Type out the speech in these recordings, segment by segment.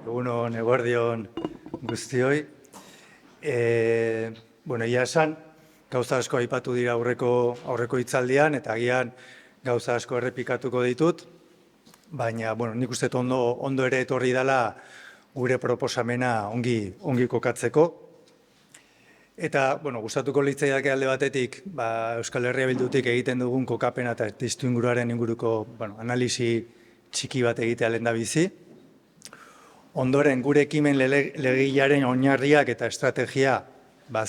Egunon, eguerdion guztioi. Ia esan, gauza asko aipatu dira aurreko hitzaldian, eta agian gauza asko errepikatuko ditut, baina, nik uste ondo ere etorri dela gure proposamena ongi kokatzeko. Eta, gustatuko litzaidake alde batetik, Euskal Herria Bildutik egiten dugun kokapena eta testuinguruaren inguruko analisi txiki bat egitea lehendabizi. Ondoren, gure ekimen legegilearen oinarriak eta estrategia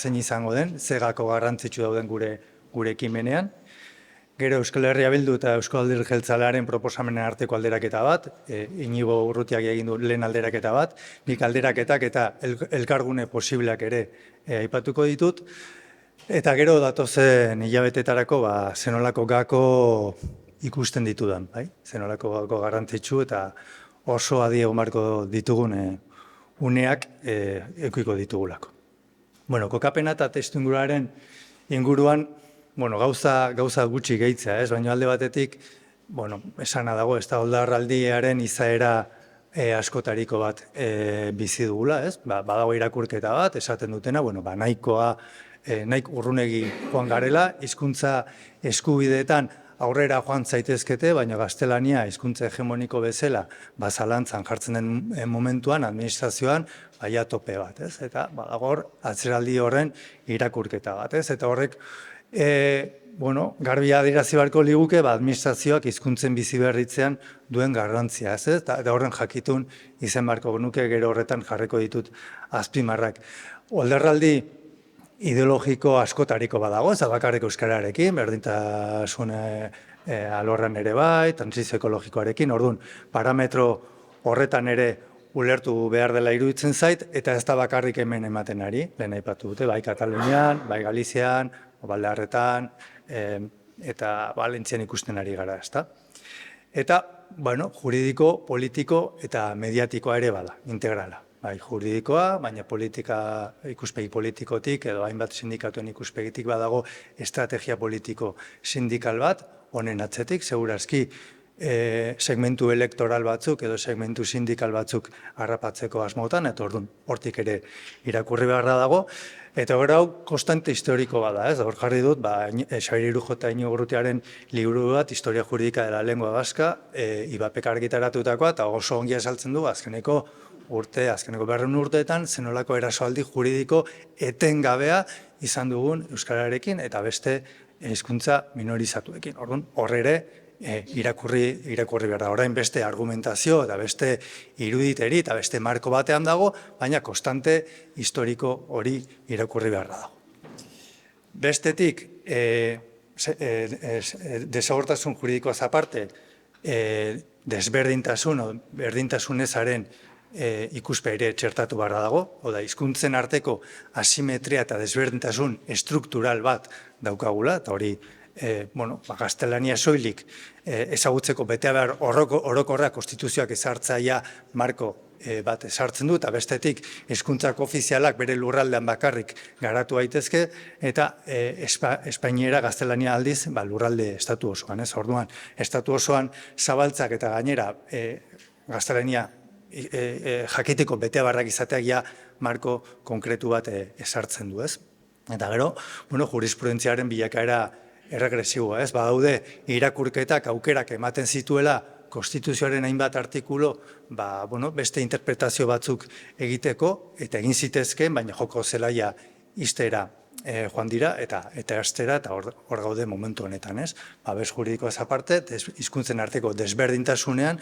zein izango den, zegako garrantzitsu dauden gure ekimenean. Gero Euskal Herria Bildu eta Eusko Alderdi Jeltzalearen proposamenen arteko alderaketa bat, Inigo Urrutiak egin du lehen alderaketa bat, nik alderaketak eta elkargune posibleak ere aipatuko ditut. Eta gero datozen hilabetetarako zenolako gako ikusten ditudan, zenolako gako garrantzitsu eta oso adi egon beharko ditugun uneak edukiko ditugulako. Kokapena eta testuinguruaren inguruan gauza gutxi gehitzea, baina alde batetik esana dago, ez da oldarraldiaren izaera askotariko bat bizi dugula, badago irakurketa bat, esaten dutena, nahiko urrunegi joan garela, hizkuntza eskubideetan aurrera joan zaitezkete, baina gaztelania hizkuntza hegemoniko bezala zalantzan jartzen den momentuan, administrazioan, tope bat, eta badagor atzeraldi horren irakurketa bat, eta horrek, garbi adierazi beharko liguke, administrazioak hizkuntzen bizi berritzean duen garrantzia, eta horren jakitun izen beharko nuke gero horretan jarriko ditut azpimarrak. Oldarraldi ideologiko askotariko badago, ez bakarrik euskararekin, berdintasun alorran ere bai, transizio ekologikoarekin, orduan, parametro horretan ere ulertu behar dela iruditzen zait, eta ez da bakarrik hemen ematen ari, lehen aipatu dute, bai Katalunian, bai Galizian, Baldarretan, eta Valentzian ikusten ari gara, ez da. Eta, juridiko, politiko eta mediatikoa ere bada, integrala. Bai, juridikoa, baina ikuspegi politikotik edo hainbat sindikatuen ikuspegitik badago estrategia politiko sindikal bat, honen atzetik, segurazki segmentu elektoral batzuk edo segmentu sindikal batzuk harrapatzeko asmotan, eta orduan hortik ere irakurri beharra dago, eta hor hau konstante historiko bada, hor jarri dut, Xabier Irujo eta Inigo Urrutiaren liburu bat, Historia Jurídica de la Lengua Vasca, IBAPek argitaratutakoa, eta oso ongi esaltzen du, azkeneko 200 urteetan, zenolako erasoaldi juridiko etengabea izan dugun euskararekin eta beste hizkuntza minorizatuekin. Orduan, hor ere irakurri behar da. Orain beste argumentazio eta beste iruditeri eta beste marko batean dago, baina konstante historiko hori irakurri behar dago. Bestetik, desagortasun juridikoaz aparte, desberdintasun, berdintasun ezaren ikuspegi txertatu beharra dago, hizkuntzen arteko asimetria eta desberdintasun estruktural bat daukagula, eta hori gaztelania soilik ezagutzeko beteabehar orokorra konstituzioak ezartzaia marko bat ezartzen du, eta bestetik hizkuntzak ofizialak bere lurraldean bakarrik garatu daitezke, eta espainiera gaztelania aldiz lurralde estatu osoan. Orduan, estatu osoan zabaltzak eta gainera gaztelania jakiteko beteabarrak izateak marko konkretu bat ezartzen du, ez? Eta gero, jurisprudentziaren bilakaera erregresiboa, ez? Badaude irakurketak aukerak ematen zituela konstituzioaren hainbat artikulu, beste interpretazio batzuk egiteko, eta egin zitezken, baina joko zelaia iztera joan dira, eta erstera, eta hor gaude momentu honetan, ez? Babes juridikoaz aparte, hizkuntzen arteko desberdintasunean,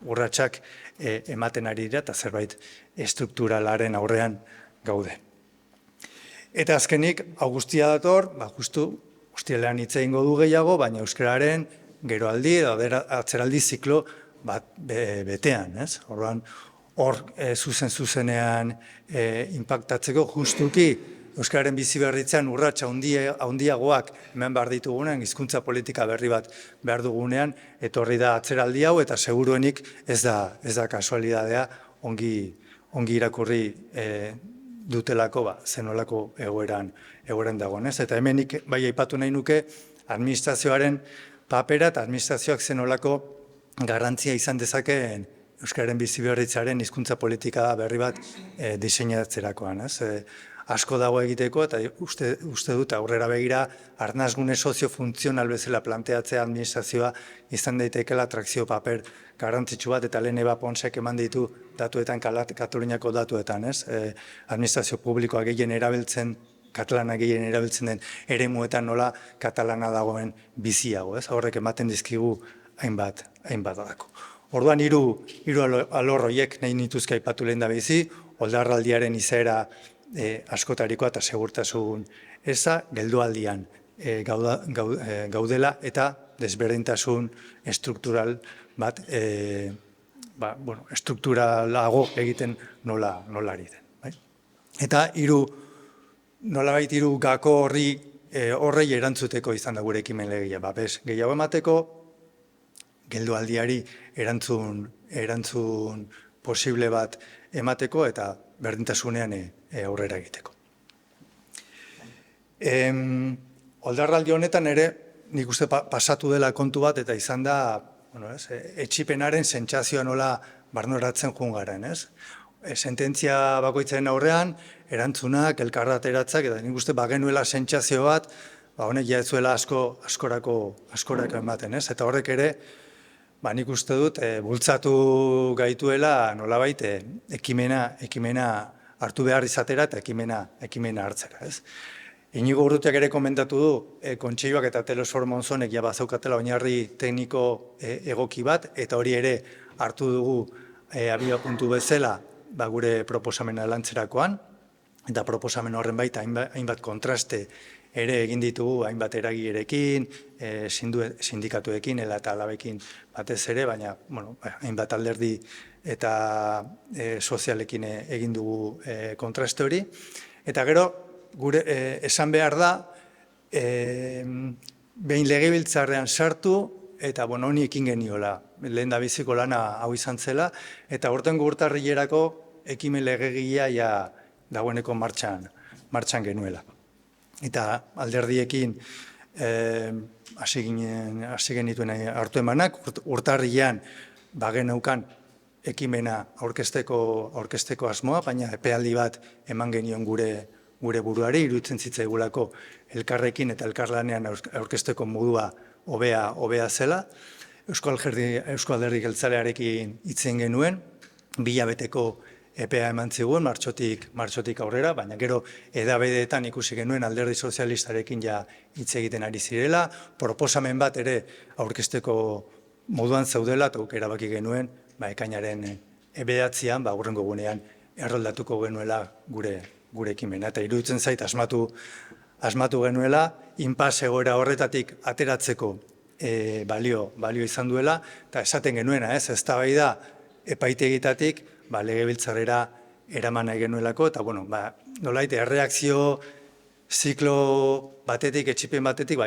urratsak ematen ari dira, eta zerbait estrukturalaren aurrean gaude. Eta azkenik, hau guztia dator, justu, ostiralean hitz egingo du gehiago, baina euskararen geroaldi edo atzeraldi ziklo betean, ez? Orduan, hor zuzenean inpaktatzeko justuki euskararen bizi berritzean urratsa handiagoak hemen behar ditugunean, hizkuntza politika berri bat behar dugunean, etorri da atzeraldi hau, eta seguruenik ez da kasualidadea ongi irakurri dutelako zenolako egoeran dagoen. Eta hemenik bai aipatu nahi nuke administrazioaren papera eta administrazioak zenolako garrantzia izan dezakeen Euskararen biziberritzaren hizkuntza politika berri bat diseinatzerakoan. Asko dago egiteko, eta uste dut aurrera begira arnasgune sozio-funtzional bezala planteatzea administrazioa izan daitekeela atrakzio paper garrantzitsu bat, eta lehen Eba Ponsek eman ditu datuetan, Kataluniako datuetan, administrazio publikoa gehien erabiltzen, katalana gehien erabiltzen den eremuetan nola katalana dagoen biziago, horrek ematen dizkigu hainbat dako. Orduan, hiru alor horiek nahi nituzke aipatu lehen da bizi, oldarraldiaren izaera askotarikoa eta segurtasun eza, geldoaldian gaudela eta desberdintasun estruktural bat, estrukturalago egiten nola ari den. Eta nolabait hiru gako horrei erantzuteko izan da gure ekimen legea. Gehiago emateko, geldoaldiari erantzun posible bat emateko eta berdintasunean aurrera egiteko. Oldarraldi honetan ere, nik uste pasatu dela kontu bat, eta izan da, etxipenaren sentsazioa nola barnoratzen joan garen, sententzia bakoitzaren aurrean, erantzunak, elkarrateratzak, eta nik uste bagenuela sentsazio bat, honek ja ez zuela askorako ematen, eta horrek ere, nik uste dut, bultzatu gaituela nolabait ekimena hartu behar izatera eta ekimena hartzera. Inigo Urrutiak ere komentatu du, Kontseiluak eta Telesfor Monzonek bazaukatela oinarri tekniko egoki bat, eta hori ere hartu dugu abiapuntu bezala gure proposamena lantzerakoan, eta proposamen horren baita hainbat kontraste ere egin ditugu hainbat eragilerekin, sindikatuekin, eta alabekin batez ere, baina hainbat alderdi eta sozialekin egin dugu kontraste hori. Eta gero, gure esan behar da, behin legebiltzarrean sartu, eta honi ekin geniola, lehen da biziko lana hau izan zela, eta urtengo urtarrilerako ekimen legegilea dagoeneko martxan genuela. Eta alderdiekin hasi genituen hartu emanak, urtarrilean bageneukan ekimena aurkezteko asmoa, baina epealdi bat eman genion gure buruari, iruditzen zitzaigulako elkarrekin eta elkarlanean aurkezteko modua hobea zela. Eusko Alderdi Jeltzalearekin hitzen genuen, 2 hilabeteko EPA eman zigun, martxotik aurrera, baina gero edabedeetan ikusi genuen alderdi sozialistarekin hitz egiten ari zirela, proposamen bat ere aurkezteko moduan zaudela, eta erabaki genuen, ekainaren 9an, hurrengo egunean erroldatuko genuela gure ekimena. Eta iruditzen zait, asmatu genuela, inpas egoera horretatik ateratzeko balio izan duela, eta esaten genuena, eztabaida epaitegitatik, legebiltzarrera eraman nahi genuelako, eta nolait, erreakzio ziklo batetik, etxipen batetik,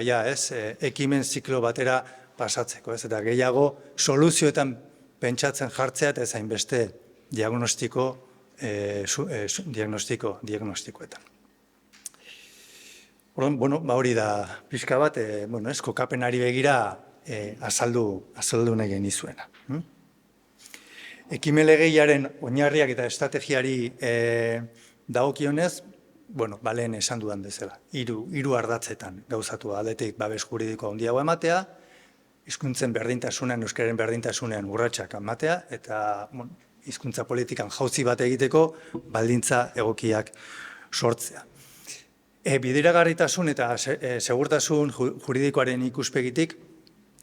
ekimen ziklo batera pasatzeko, eta gehiago soluzioetan pentsatzen jartzea, eta ezain beste diagnostikoetan. Hori da pixka bat, kokapenari begira azaldu nahi genizuena. Ekimen legeiaren oinarriak eta estrategiari dagokionez, lehen esan dudan bezala, hiru ardatzetan gauzatu aldetik babes juridikoa handiago ematea, hizkuntzen berdintasunean, euskararen berdintasunean urratsak ematea, eta hizkuntza politikan jauzi bat egiteko baldintza egokiak sortzea. Bideragarritasun eta segurtasun juridikoaren ikuspegitik,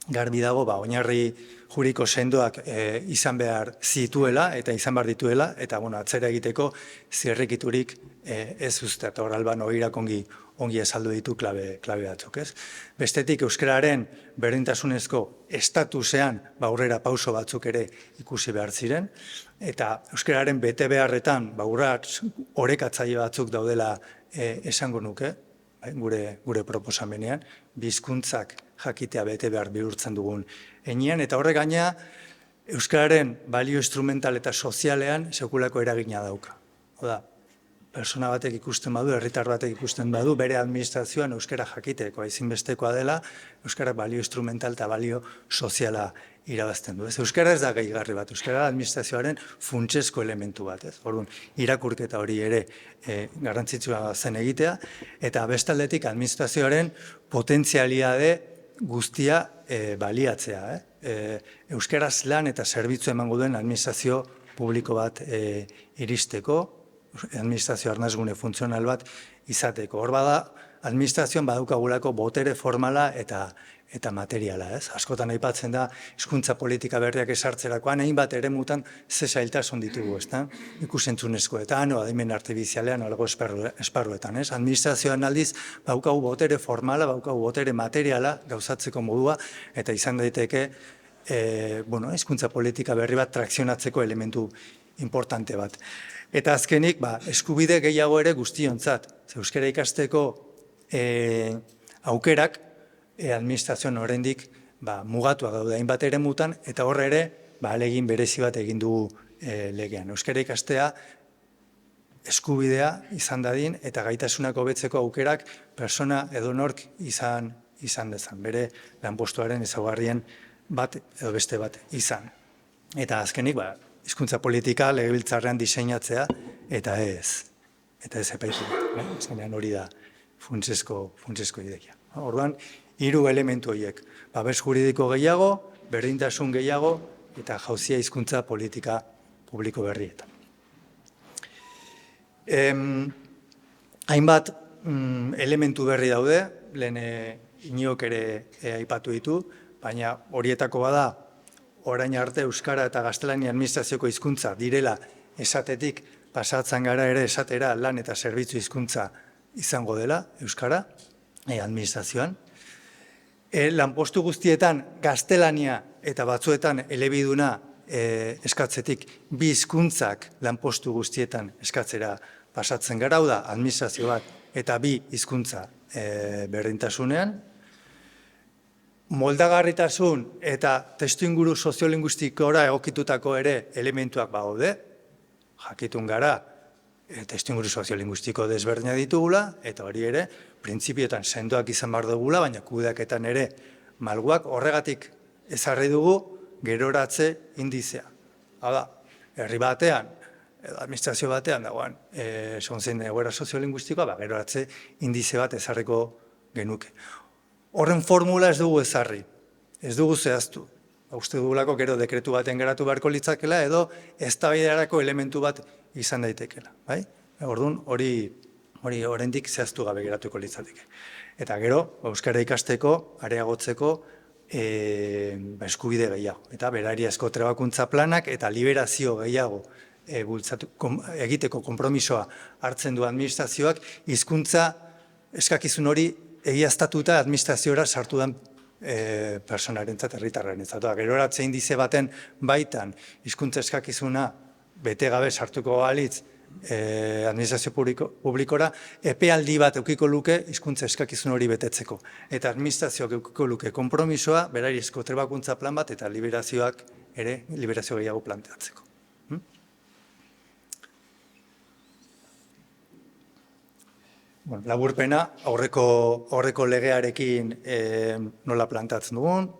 garbi dago, oinarri juridiko sendoak izan behar zituela eta izan behar dituela, eta atzera egiteko zirrikiturik ez uste, eta hor Alban Ogirak ongi esaldu ditu klabe batzuk. Bestetik, euskararen berdintasunezko estatusean aurrera pauso batzuk ere ikusi behar ziren, eta euskararen bete beharretan orekatzaile batzuk daudela esango nuke, gure proposamenean, bizkuntzak jakitea bete behar bihurtzen dugun enean, eta horrek gaina euskararen balio instrumental eta sozialean sekulako eragina dauka. Oda, persona batek ikusten badu, herritar batek ikusten badu, bere administrazioan euskara jakiteko ezinbestekoa dela, euskara balio instrumental eta balio soziala irabazten du. Euskara ez da gehigarri bat, euskara administrazioaren funtsezko elementu bat. Orduan, irakurketa hori ere garrantzitsua zen egitea, eta bestaldetik administrazioaren potentzialitate guztia baliatzea. Euskaraz lan eta zerbitzu emango duen administrazio publiko bat iristeko, administrazio arnasgune funtzional bat izateko. Hor bada, administrazioan badukagulako botere formala eta materiala. Askotan aipatzen da, hizkuntza politika berriak esartzerakoan, hainbat eremutan ze zailtasun ditugu, ikusentzunezkoetan, o adimen artifizialean, o algo esparruetan. Administrazioan aldiz, baukagu botere formala, baukagu botere materiala gauzatzeko modua, eta izan daiteke, hizkuntza politika berri bat trakzionatzeko elementu importante bat. Eta azkenik, eskubide gehiago ere guztiontzat. Euskara ikasteko aukerak administrazioan oraindik mugatuak daude hainbat eremutan, eta horre ere ahalegin berezi bat egin dugu legean. Euskara ikastea eskubidea izan dadin eta gaitasunak hobetzeko aukerak persona edonork izan dezan, bere lanpostuaren ezaugarrien bat edo beste bat izan. Eta azkenik, hizkuntza politika legebiltzarrean diseinatzea eta ez epaitu. Azkenean hori da funtsezko ideia. Orduan, 3 elementu horiek. Babes juridiko gehiago, berdintasun gehiago eta jauzia hizkuntza politika publiko berrietan. Hainbat elementu berri daude, lehen Iniok ere aipatu ditu, baina horietako bada orain arte euskara eta gaztelania administrazioko hizkuntza direla esatetik pasatzen gara ere esatera lan eta zerbitzu hizkuntza izango dela euskara administrazioan. Lanpostu guztietan gaztelania eta batzuetan elebiduna eskatzetik 2 hizkuntzak lanpostu guztietan eskatzera pasatzen gara, hau da administrazio bat eta 2 hizkuntza berdintasunean. Moldagarritasun eta testuinguru soziolinguistikora egokitutako ere elementuak badaude, jakitun gara testuinguru soziolinguistiko desberdina ditugula, eta hori ere, printzipioetan sendoak izan behar dugula, baina kudeaketan ere malguak horregatik ezarri dugu geroratze indizea. Hau da, herri batean, administrazio batean dagoen, zein egoera soziolinguistikoa, geroratze indize bat ezarriko genuke. Horren formula ez dugu ezarri, ez dugu zehaztu. Uste dugulako gero dekretu baten geratu beharko litzakela edo eztabaidarako elementu bat izan daitekela. Orduan hori oraindik zehaztu gabe geratuko litzateke. Eta gero, euskara ikasteko, areagotzeko eskubide gehiago. Eta berariazko trebakuntza planak eta liberazio gehiago egiteko konpromisoa hartzen du administrazioak, hizkuntza eskakizun hori egiaztatuta administraziora sartu den personarentzat, herritarrarentzat. Geroratze indize baten baitan hizkuntza eskakizuna bete gabe sartuko balitz administrazio publikora, epealdi bat eukiko luke hizkuntza eskakizun hori betetzeko. Eta administrazioak eukiko luke konpromisoa, berariazko trebakuntza plan bat eta liberazioak ere, liberazio gehiago planteatzeko. Laburpena, aurreko legearekin nola plantatzen dugun,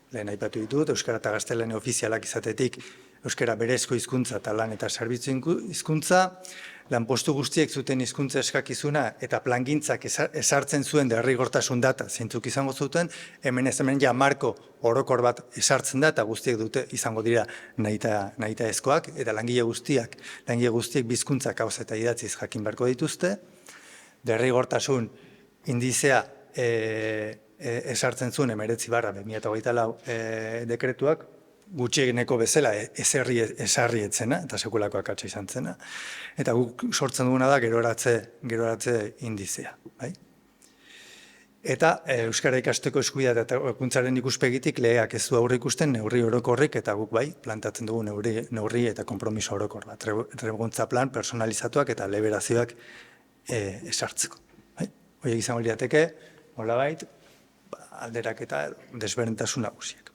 lehen aipatu ditut, euskara eta gaztelania ofizialak izatetik euskara berezko hizkuntza eta lan eta zerbitzu hizkuntza, lanpostu guztiek zuten hizkuntza eskakizuna eta plangintzak esartzen zuen derrigortasun data zeintzuk izango zuten, hemen ja marko orokor bat esartzen da eta guztiek dute izango dira nahita ezkoak, eta langile guztiek 2 hizkuntzak ahoz eta idatziz jakin beharko dituzte, derrigortasun indizea esartzen zuen 19/2024 dekretuak, gutxieneko bezala esarri etzena, eta sekulako akatsa izan zena, eta guk sortzen duguna da geroratze indizea. Eta euskara ikasteko eskubidea eta ekuntzaren ikuspegitik legeak ez du aurre ikusten neurri orokorrik, eta guk plantatzen dugu neurri eta konpromiso orokor bat, trebakuntza plan personalizatuak eta liberazioak esartzeko. Horiek izango lirateke, nolabait, alderak eta desberdintasun nagusiak.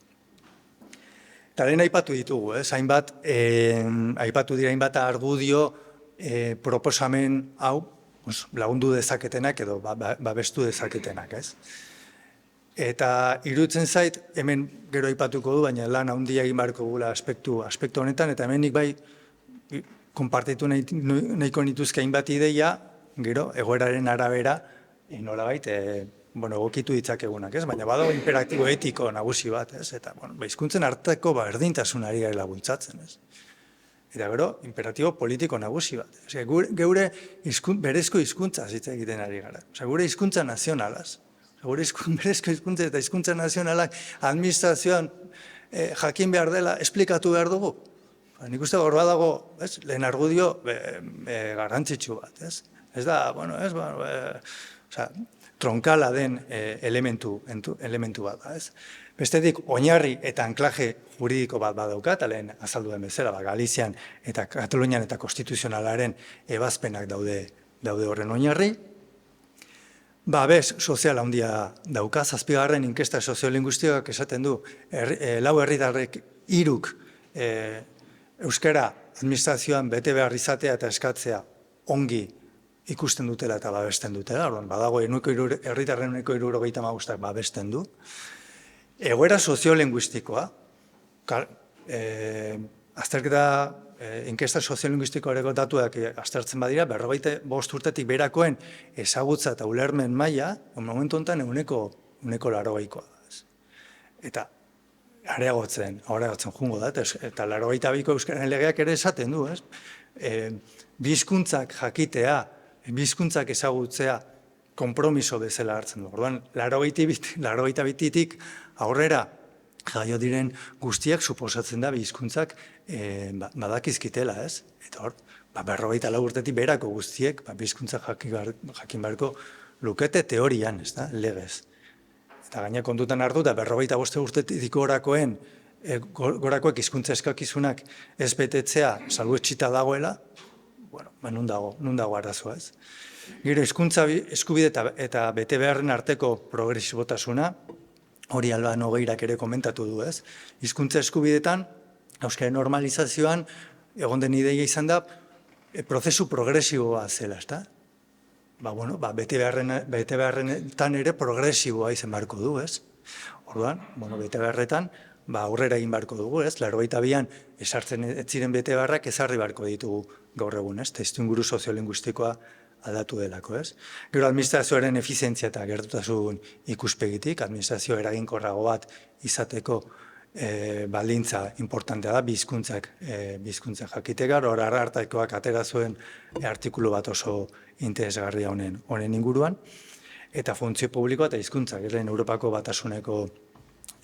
Eta lehen aipatu ditugu, aipatu dira hainbat argudio proposamen hau lagundu dezaketenak edo babestu dezaketenak, ez? Eta iruditzen zait, hemen gero aipatuko du, baina lan handia egin beharko gula aspektu honetan, eta hemen nik bai konpartitu nahiko nituzke hainbat ideia, gero, egoeraren arabera, nolabait, egokitu ditzakegunak, ez? Baina badago imperaktibo etiko nagusi bat, ez? Eta, hizkuntzen arteko berdintasunari garela bultzatzen, ez? Eta gero, imperatibo politiko nagusi bat. Geure berezko hizkuntza hitz egiten ari gara. Gure hizkuntza nazionalaz. Gure berezko hizkuntza eta hizkuntza nazionalak administrazioan jakin behar dela, esplikatu behar dugu. Nik uste hor badago, lehen argudio garrantzitsu bat, ez? Ez da, tronkala den elementu bat, ez? Bestetik, oinarri eta anklaje juridiko bat badaukat, lehen azaldu den bezala, Galizian eta Katalunian eta konstituzionalaren ebazpenak daude horren oinarri. Babes sozial handia dauka, 7. inkesta soziolinguistikoak esaten du, 4 herritarrek 3 euskara administrazioan bete behar izatea eta eskatzea ongi ikusten dutela eta babesten dutela, badago herritarren 75%ak babesten du. Egoera soziolinguistikoa, azterketa inkesta soziolinguistikoareko datuak aztertzen badira, 45 urtetik berakoen ezagutza eta ulermen maila, momentu honetan 80%. Eta areagotzen jungo da, eta 82ko euskararen legeak ere esaten du, ez? Bi hizkuntzak jakitea, bi hizkuntzak ezagutzea konpromiso bezala hartzen du. Orduan, 82tik aurrera jaio diren guztiak suposatzen da bi hizkuntzak badakizkitela, ez? Eta hor, 44 urtetik berako guztiek bi hizkuntzak jakin beharko lukete teorian, ez da, legez. Eta gaina kontutan hartu eta 45 urtetik gorakoek hizkuntza eskakizunak ez betetzea salbuetsita dagoela, nun dago arazoa, ez? Gero, hizkuntza eskubide eta bete beharren arteko progresibotasuna, hori Alba Nogeirak ere komentatu du, ez? Hizkuntza eskubidetan, euskaren normalizazioan, egon den ideia izan da, prozesu progresiboa zela, ez da? Bete beharretan ere progresiboa izan beharko du, ez? Orduan, bete beharretan, aurrera egin beharko dugu, ez? 82an esartzen ez ziren bete beharrak ezarri beharko ditugu gaur egun, ez? Testuinguru soziolinguistikoa aldatu delako, ez? Gero administrazioaren efizientzia eta gertutasun ikuspegitik, administrazio eraginkorrago bat izateko baldintza importantea da, bi hizkuntzak jakiteko, hor arartekoak atera zuen artikulu bat oso interesgarria honen inguruan, eta funtzio publikoa eta hizkuntzak, lehen Europako Batasuneko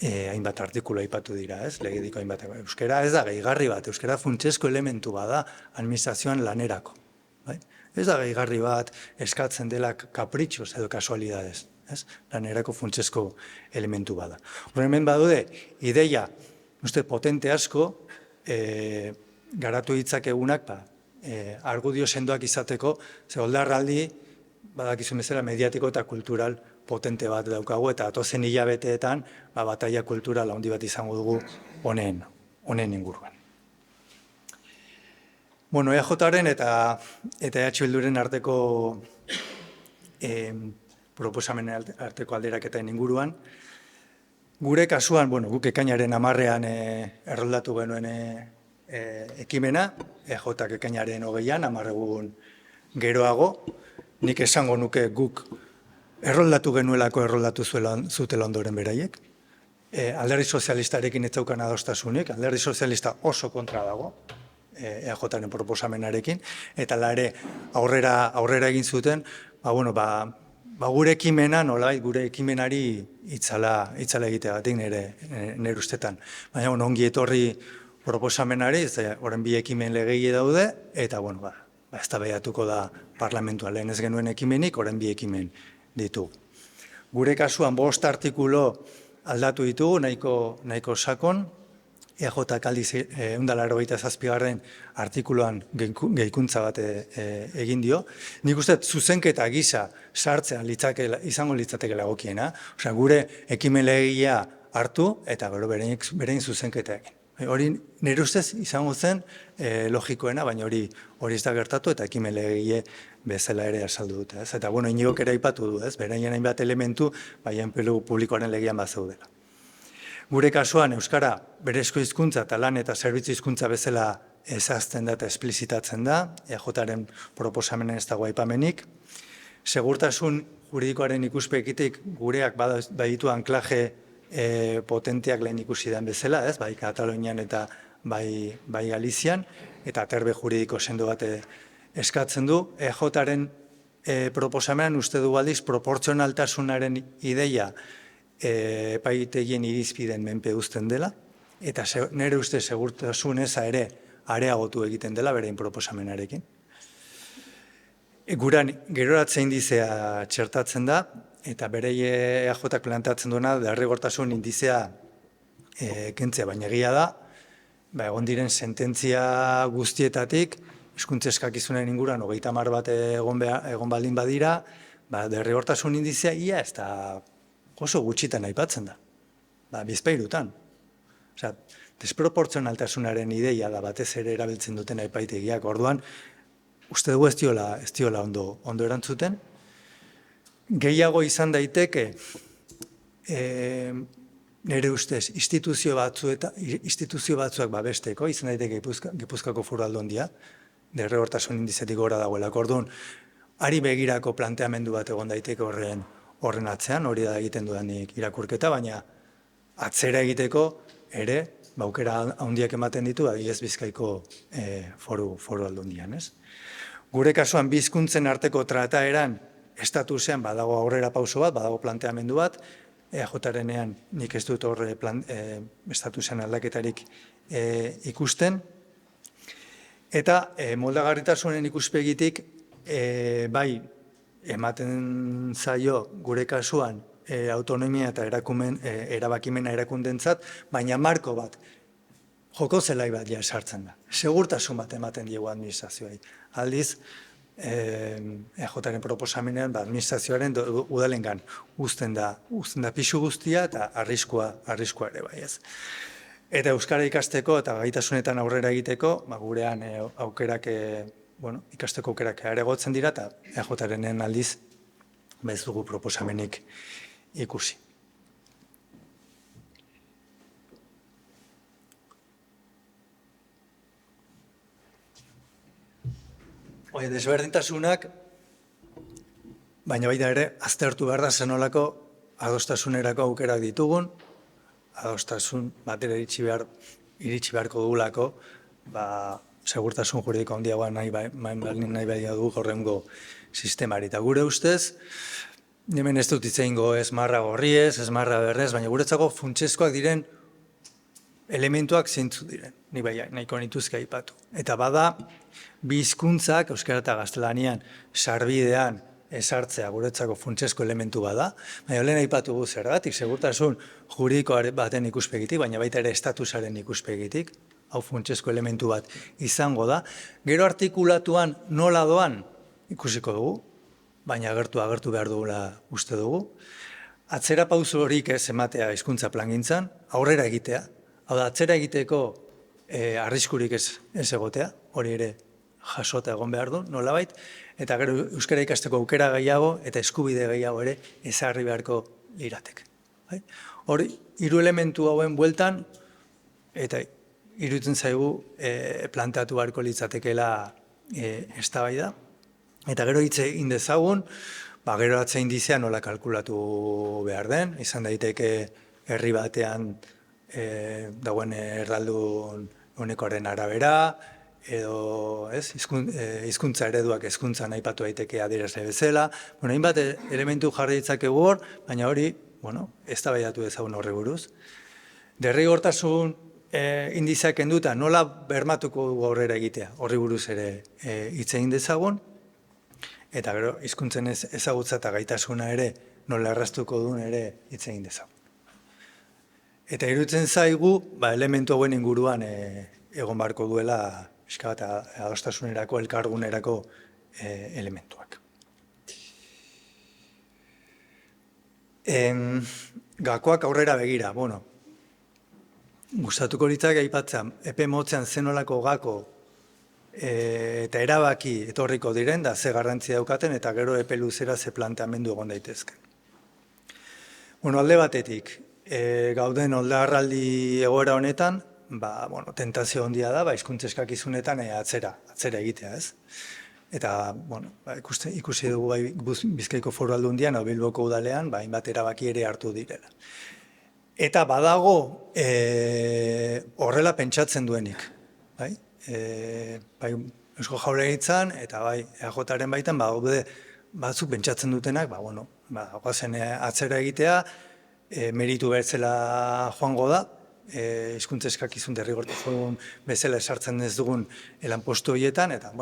hainbat artikulu aipatu dira, ez? Legediko hainbat. Euskara ez da gehigarri bat, euskara funtsezko elementu bada administrazioan lanerako. Ez da gehigarri bat eskatzen dela kapritxos edo kasualidades. Lanerako funtsezko elementu bada. Hemen badude, ideia, potente asko, garatu ditzakegunak, argudio sendoak izateko, ze oldarraldi, badakizun bezala, mediatiko eta kultural potente bat daukagu, eta atozen hilabeteetan, bataia kultural handi bat izango dugu honen inguruan. EJ-aren eta EH Bilduren arteko proposamenen arteko alderaketen inguruan. Gure kasuan, guk ekainaren 10ean erroldatu genuen ekimena, EJ ekainaren 20an, 10 egun geroago. Nik esango nuke guk erroldatu genuelako erroldatu zutela ondoren beraiek. Alderdi sozialistarekin ez zeukan adostasunik, alderdi sozialista oso kontra dago, EJ-aren proposamenarekin, eta ere aurrera egin zuten, gure ekimena, nolabait gure ekimenari itzala egiteagatik nire ustetan. Baina ongi etorri proposamenari, horren bi ekimen legei daude, eta eztabaidatuko da parlamentuan lehen ez genuen ekimenik, horren bi ekimen ditugu. Gure kasuan 5 artikulu aldatu ditugu, nahiko sakon, EJ-ak aldiz 187. artikuluan gehikuntza bat egin dio. Nik uste zuzenketa gisa sartzea izango litzatekela egokiena. Gure ekimen legea hartu eta berein zuzenketak. Hori nire ustez izango zen logikoena, baina hori ez da gertatu eta ekimen legegile bezala ere azaldu dute. Eta, bueno, Iñigok ere aipatu du, beraien hainbat elementu, baina enplegu publikoaren legean bazeudela. Gure kasuan, Euskara berezko hizkuntza eta lan eta zerbitzu hizkuntza bezala ezazten da eta esplizitatzen da, EAJaren proposamenen ez dago aipamenik. Segurtasun juridikoaren ikuspegitik gureak baditu anklaje potenteak lehen ikusi den bezala, bai Katalunian eta bai Galizian, eta aterbe juridiko sendo bat eskatzen du. EAJaren proposamenan uste du aldiz proportzionaltasunaren ideia epaitegien irizpideen menpe uzten dela, eta nire uste segurtasun eza ere areagotu egiten dela berein proposamenarekin. Guran geroratze indizea txertatzen da, eta bere EAJak plantatzen duena derrigortasun indizea kentzea, baina egia da, egon diren sententzia guztietatik, hizkuntza eskakizunen inguruan 30 bat egon baldin badira, derrigortasun indizea ia ez da oso gutxitan aipatzen da, bizpairutan. Osea, desproportzionaltasunaren ideia da batez ere erabiltzen duten epaitegiak, orduan, uste dugu ez diola ondo erantzuten. Gehiago izan daiteke, nire ustez, instituzio batzuak babesteko, izan daiteke Gipuzkoako Foru Aldundia, derrigortasun indizetik gora dagoelako. Orduan, ari begirako planteamendu bat egon daiteke horren atzean, hori da egiten dudanik irakurketa, baina atzera egiteko ere, aukera handiak ematen ditu, adibidez Bizkaiko Foru Aldundian, ez? Gure kasuan, bi hizkuntzen arteko trataeran estatusean badago aurrera pauso bat, badago planteamendu bat, EAJarenean nik ez dut horre estatusean aldaketarik ikusten, eta moldagarritasunen ikuspegitik, bai, ematen zaio gure kasuan autonomia eta erabakimena erakundentzat, baina marko bat, joko zelai bat ja esartzen da. Segurtasun bat ematen diegu administrazioai. Aldiz, EAJaren proposamenean administrazioaren udalengan uzten da pixu guztia eta arriskua ere bai ez. Eta Euskara ikasteko eta gaitasunetan aurrera egiteko, gurean ikasteko aukerak areagotzen dira eta EAJaren aldiz ez dugu proposamenik ikusi. Desberdintasunak, baina baita ere, aztertu behar da zenolako adostasunerako aukerak ditugun, adostasun batera iritsi beharko dugulako, segurtasun juridiko handiagoa nahi bai dugu horrengo sistemari. Eta gure ustez, hemen ez dut itzeingo ez marra gorriez, ez marra berrez, baina guretzako funtsezkoak diren elementuak zeintzu diren, nahiko nituzke aipatu. Eta bada, bi hizkuntzak, euskara eta gaztelanian, sarbidean esartzea guretzako funtsezko elementu bada, baina lehen aipatu gu zergatik, segurtasun juridiko baten ikuspegitik, baina baita ere estatusaren ikuspegitik, hau funtsezko elementu bat izango da. Gero artikulatuan nola doan ikusiko dugu, baina agertu behar dugula uste dugu. Atzera pauso horik ez ematea hizkuntza plangintzan, aurrera egitea. Hau da, atzera egiteko arriskurik ez egotea, hori ere jasota egon behar du, nolabait, eta gero euskara ikasteko aukera gehiago eta eskubide gehiago ere ezarri beharko lirateke. Hori, 3 elementu hauen bueltan, eta iruditzen zaigu planteatu beharko litzatekeela eztabaida. Eta gero hitz egin dezagun, gero atze indizea nola kalkulatu behar den, izan daiteke herri batean dagoen erraldun unekoaren arabera, edo hizkuntza ereduak hizkuntzan aipatu daiteke adierazle bezala. Hainbat elementu jarri ditzakegu hor, baina hori, eztabaidatu dezagun horri buruz. Derrigortasun indizeak kenduta nola bermatuko dugu aurrera egitea, horri buruz ere hitz egin dezagun, eta gero hizkuntzen ezagutza eta gaitasuna ere nola erraztuko duen ere hitz egin dezagun. Eta iruditzen zaigu, elementu hauen inguruan egon beharko duela pixka bat adostasunerako, elkargunerako elementuak. Gakoak aurrera begira, gustatuko litzak aipatzen, epe motzean zenolako gako eta erabaki etorriko diren, da ze garrantzia daukaten, eta gero epe luzera ze planteamendu egon daitezke. Bueno, alde batetik, gauden oldarraldi egoera honetan, tentazio handia da, hizkuntza eskakizunetan atzera egitea, ez? Eta, ikusi dugu Bizkaiko Foru Aldundian, Bilboko udalean, hainbat erabaki ere hartu direla. Eta badago horrela pentsatzen duenik, bai? Eusko Jaurlaritzan eta bai EAJaren baitan batzuk pentsatzen dutenak, goazen atzera egitea, meritu bertzela joango da, hizkuntza eskakizun derrigortasun bezala esartzen ez dugun lanpostu horietan, eta,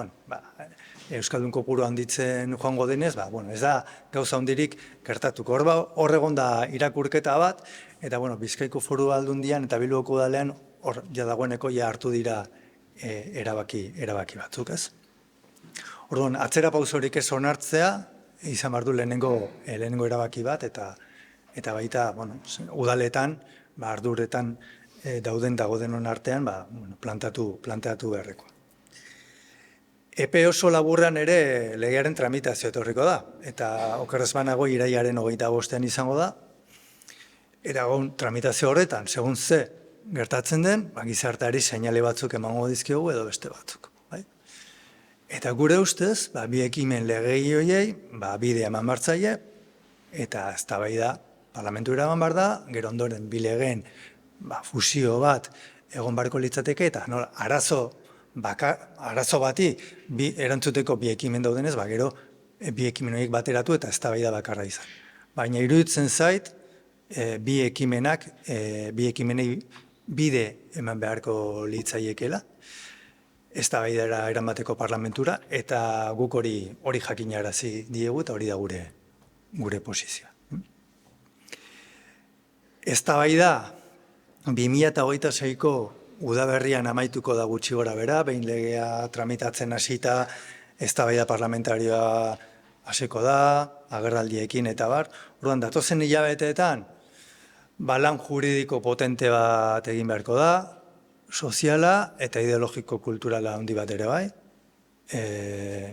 Euskaldun kopuru handitzen joango denez, ez da gauza handirik gertatuko. Hor egon da irakurketa bat, eta Bizkaiko Foru Aldundian eta Bilboko udalean hor dagoeneko hartu dira erabaki batzuk, ez? Orduan, atzera pausorik ez onartzea, izan behar du lehenengo erabaki bat, eta baita, udaletan, arduretan dagoen artean, plantatu beharrekoa. Epe oso laburran ere legearen tramitazio etorriko da, eta okerrez banago irailaren 25ean izango da, eta tramitazio horretan, segun ze gertatzen den, gizarteari seinale batzuk emango dizkiogu edo beste batzuk. Eta gure ustez, bi ekimen legei horiei, bide eman bartzaile, eta eztabaida parlamentu eraman bar da, gero ondoren bi legeen fusio bat egon barko litzateke, eta arazo bati erantzuteko bi ekimen daudenez, gero bi ekimen horiek bateratu eta eztabaida bakarra izan. Baina iruditzen zait, bi ekimenei bide eman beharko litzaiekela, eztabaidara eramateko parlamentura, eta guk hori jakinarazi diegu, eta hori da gure posizioa. Eztabaida 2026ko udaberrian amaituko da gutxi gora bera, behin legea tramitatzen hasita, eztabaida parlamentarioa hasiko da, agerraldiekin eta bar. Orduan, datozen hilabeteetan, lan juridiko potente bat egin beharko da, soziala eta ideologiko-kulturala handi bat ere bai,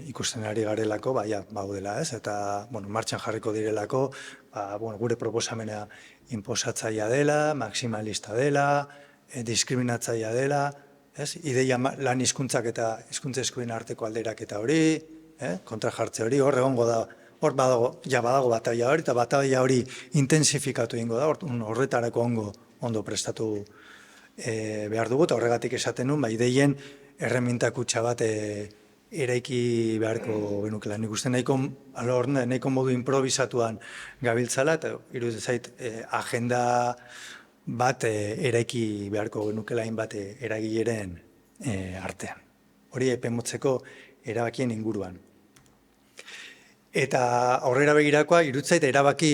ikusten ari garelako, baudela ez, eta martxan jarriko direlako, gure proposamena inposatzaia dela, maximalista dela, diskriminatzaia dela, ideia lan hizkuntzak eta hizkuntza eskubideen arteko alderaketa hori, kontra jartze hori, hor egongo da, hor badago bataila hori, eta bataila hori intensifikatu egingo da, horretarako ondo prestatu behar dugu, eta horregatik esaten nun, ideien erremintakutxa bat eraiki beharko genukela. Nik uste nahiko modu improvisatuan gabiltzala, eta iruditzen zait agenda bat eraiki beharko genukela hainbat eragileren artean. Hori epemotzeko erabakien inguruan. Eta aurrera begirakoa, iruditzen zait erabaki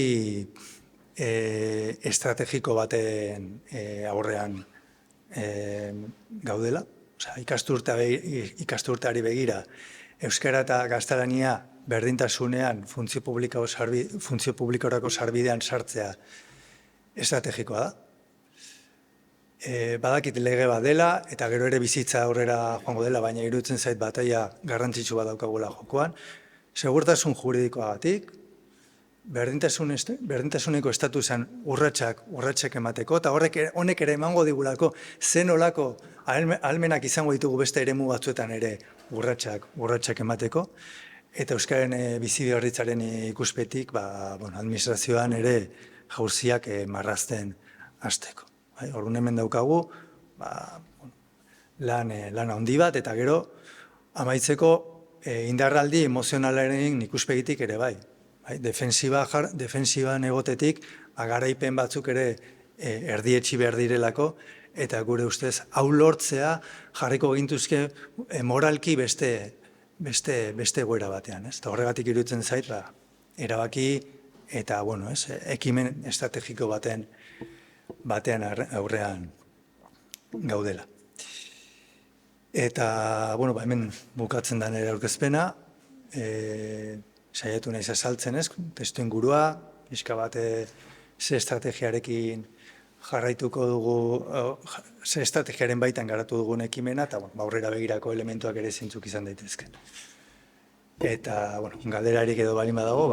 estrategiko baten aurrean gaudela. Ikasturteari begira, euskara eta gaztelania berdintasunean funtzio publikorako sarbidean sartzea estrategikoa da. Badakit lege bat dela, eta gero ere bizitza aurrera joango dela, baina iruditzen zait bataia garrantzitsu bat daukagula jokoan. Segurtasun juridikoagatik, berdintasuneko estatusan urratsak emateko, eta honek ere emango digulako zenolako ahalmenak izango ditugu beste eremu batzuetan ere urratsak emateko, eta euskaren bizi-berritzaren ikuspetik administrazioan ere jauziak marrazten hasteko. Orduan hemen daukagu lan handi bat, eta gero amaitzeko indarraldi emozionalaren ikuspegitik ere bai. Defensiban egotetik, garaipen batzuk ere erdietxi behar direlako, eta gure ustez, hau lortzea jarriko gintuzke moralki beste goera batean. Eta horregatik iruditzen zait, erabaki eta ekimen estrategiko batean aurrean gaudela. Eta, hemen bukatzen da nire aurkezpena, saiatu naiz azaltzen ez, testu ingurua, pixka bat ze estrategiarekin jarraituko dugu ze estrategiaren baitan garatu dugun ekimena, eta aurrera begirako elementuak ere zintzuk izan daitezken. Eta, galderarik edo balin badago,